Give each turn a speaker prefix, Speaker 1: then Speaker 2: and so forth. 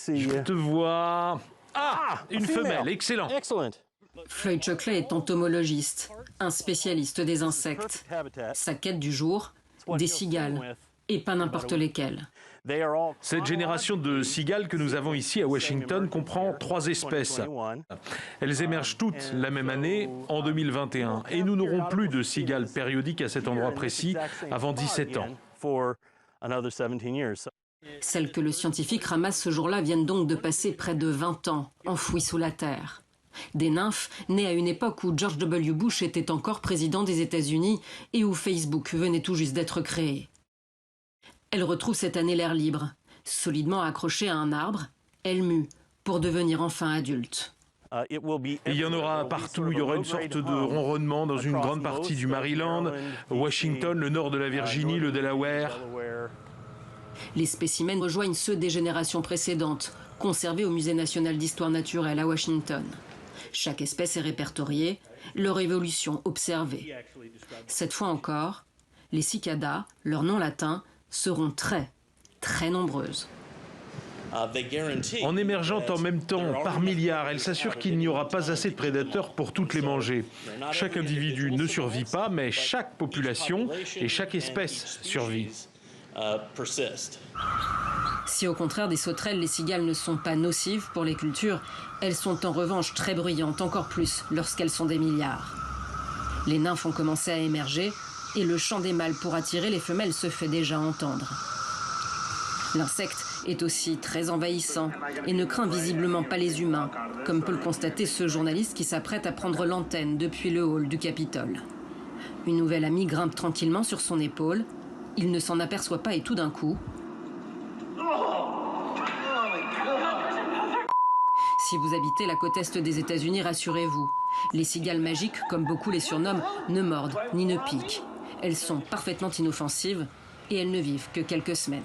Speaker 1: Je te vois. Ah, une femelle, excellent.
Speaker 2: Floyd Shockley est entomologiste, un spécialiste des insectes. Sa quête du jour, des cigales, et pas n'importe lesquelles.
Speaker 1: Cette génération de cigales que nous avons ici à Washington comprend 3 espèces. Elles émergent toutes la même année, en 2021. Et nous n'aurons plus de cigales périodiques à cet endroit précis avant 17 ans.
Speaker 2: Celles que le scientifique ramasse ce jour-là viennent donc de passer près de 20 ans, enfouies sous la terre. Des nymphes nées à une époque où George W. Bush était encore président des États-Unis et où Facebook venait tout juste d'être créé. Elle retrouve cette année l'air libre. Solidement accrochée à un arbre, elle mue pour devenir enfin adulte.
Speaker 1: Il y en aura partout, il y aura une sorte de ronronnement dans une grande partie du Maryland, Washington, le nord de la Virginie, le Delaware.
Speaker 2: Les spécimens rejoignent ceux des générations précédentes, conservés au Musée national d'histoire naturelle à Washington. Chaque espèce est répertoriée, leur évolution observée. Cette fois encore, les cicadas, leur nom latin, seront très nombreuses.
Speaker 1: En émergeant en même temps, par milliards, elle s'assure qu'il n'y aura pas assez de prédateurs pour toutes les manger. Chaque individu ne survit pas, mais chaque population et chaque espèce survit.
Speaker 2: Si au contraire des sauterelles, les cigales ne sont pas nocives pour les cultures, elles sont en revanche très bruyantes, encore plus lorsqu'elles sont des milliards. Les nymphes ont commencé à émerger et le chant des mâles pour attirer les femelles se fait déjà entendre. L'insecte est aussi très envahissant et ne craint visiblement pas les humains, comme peut le constater ce journaliste qui s'apprête à prendre l'antenne depuis le hall du Capitole. Une nouvelle amie grimpe tranquillement sur son épaule. Il ne s'en aperçoit pas et tout d'un coup... Si vous habitez la côte est des États-Unis, rassurez-vous. Les cigales magiques, comme beaucoup les surnomment, ne mordent ni ne piquent. Elles sont parfaitement inoffensives et elles ne vivent que quelques semaines.